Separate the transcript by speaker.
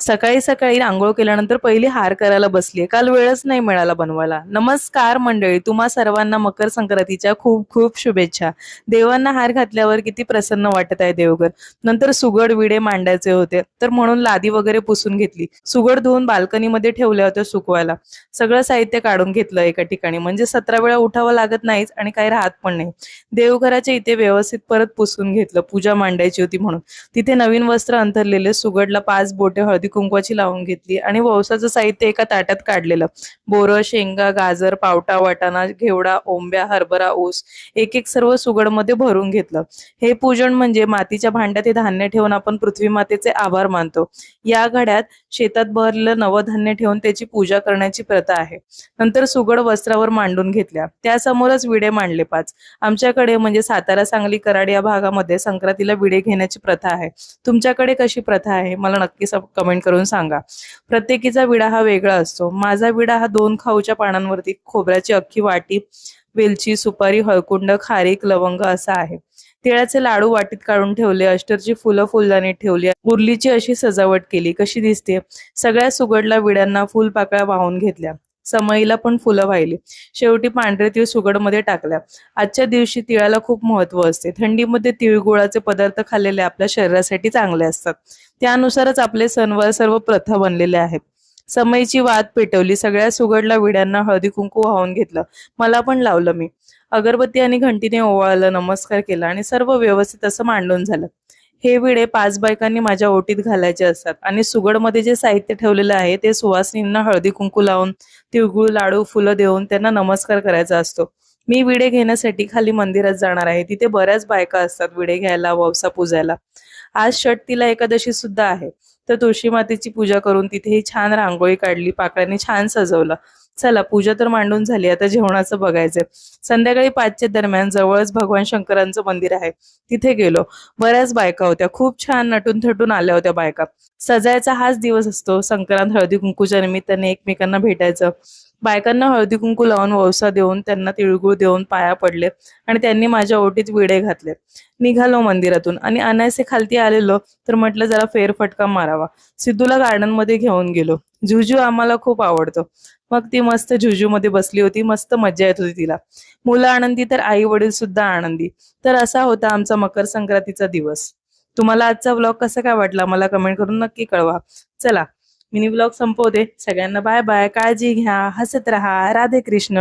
Speaker 1: सकाळी सकाळी अंघोळ केल्यानंतर पहिली हार करायला बसलीये. काल वेळच नाही मिळाला बनवायला. नमस्कार मंडळी, तुम्हा सर्वांना मकर संक्रांतीच्या खूप खूप शुभेच्छा. देवांना हार घातल्यावर किती प्रसन्न वाटत आहे देवघर. नंतर सुगड विडे मांडायचे होते, तर म्हणून लादी वगैरे पुसून घेतली. सुगड धुवून बाल्कनीमध्ये ठेवल्या होत्या सुकवायला. सगळं साहित्य काढून घेतलं एका ठिकाणी, म्हणजे 17 वेळा उठावं लागत नाहीच आणि काही राहत पण नाही. देवघराच्या इथे व्यवस्थित परत पुसून घेतलं, पूजा मांडायची होती म्हणून. तिथे नवीन वस्त्र अंथरलेले, सुगडला 5 बोटे हळदी कुंकवाची लावून घेतली आणि ववसाचं साहित्य एका ताटात काढलेलं. बोरं, शेंगा, गाजर, पावटा, वाटाणा, घेवडा, ओंब्या, हरभरा, ऊस एक एक सर्व सुगडमध्ये भरून घेतलं. हे पूजन म्हणजे मातीच्या भांड्यात हे धान्य ठेवून आपण पृथ्वी मातेचे आभार मानतो. या घड्यात शेतात भरलेलं नवधान्य ठेवून त्याची पूजा करण्याची प्रथा आहे. नंतर सुगड वस्त्रावर मांडून घेतल्या. त्यासमोरच विडे मांडले 5. आमच्याकडे म्हणजे सातारा, सांगली, कराड या भागामध्ये संक्रांतीला विडे घेण्याची प्रथा आहे. तुमच्याकडे कशी प्रथा आहे मला नक्की कमेंट करून सांगा. प्रत्येकीचा विडा हा वेगळा असतो. माझा विडा हा 2 खाऊच्या पानांवरती खोबऱ्याची अख्खी वाटी, वेलची, सुपारी, हळकुंड, खारीक, लवंग असा आहे. तिळाचे लाडू वाटीत काढून ठेवले, अष्टरची फुलं फुलदाणीत ठेवली, उरलीची अशी सजावट केली. कशी दिसते? सगळ्या सुगडला विड्यांना फुलपाकळ्या वाहून घेतल्या. समईला पण फुलं वाहिली. शेवटी पांढरे तीळ सुगडमध्ये टाकल्या. आजच्या दिवशी तिळाला खूप महत्व असते. थंडीमध्ये तिळगुळाचे पदार्थ खाल्लेले आपल्या शरीरासाठी चांगले असतात. त्यानुसारच आपले सणवार सर्व प्रथा बनलेले आहेत. समईची वात पेटवली. सगळ्या सुगडला विड्यांना हळदी कुंकू वाहून घेतलं. मला पण लावलं मी. अगरबत्ती आणि घंटीने ओवाळलं, नमस्कार केला आणि सर्व व्यवस्थित असं मांडून झालं. हे विडे 5 बायकांनी माझ्या ओटीत घालायचे असतात आणि सुगडमध्ये जे साहित्य ठेवलेलं आहे ते सुवासिनींना हळदी कुंकू लावून, तिळगुळ, लाडू, फुलं देऊन त्यांना नमस्कार करायचा असतो. मी विडे घेण्यासाठी खाली मंदिरात जाणार आहे. तिथे बऱ्याच बायका असतात विडे घ्यायला, ववसा पूजायला. आज षटतिला एकादशी सुद्धा आहे. तर तुळशी मातेची पूजा करून तिथेही छान रांगोळी काढली, पाकळ्यांनी छान सजवलं. चला पूजा तर मांडून झाली, आता जेवणाचं बघायचंय. संध्याकाळी 5च्या दरम्यान जवळच भगवान शंकरांचं मंदिर आहे, तिथे गेलो. बऱ्याच बायका होत्या, खूप छान नटून थटून आल्या होत्या बायका. सजायचा हाच दिवस असतो संक्रांत, हळदी कुंकूच्या निमित्ताने एकमेकांना भेटायचं. बायकांना हळदी कुंकू लावून, ववसा देऊन, त्यांना तिळगुळ देऊन पाया पडले आणि त्यांनी माझ्या ओटीत विडे घातले. निघालो मंदिरातून आणि अनायसे खालती आलेलो, तर म्हटलं जरा फेरफटका मारावा. सिद्धूला गार्डन मध्ये घेऊन गेलो. जुजू आम्हाला खूप आवडतो. मग ती मस्त जुजू मध्ये बसली होती. मस्त मज्जा येत होती तिला. मुलं आनंदी तर आई वडील सुद्धा आनंदी. तर असा होता आमचा मकर संक्रांतीचा दिवस. तुम्हाला आजचा व्लॉग कसा काय वाटला मला कमेंट करून नक्की कळवा. चला मिनी व्लॉग संपवते. सगळ्यांना बाय बाय. काळजी घ्या, हसत राहा. राधे कृष्ण.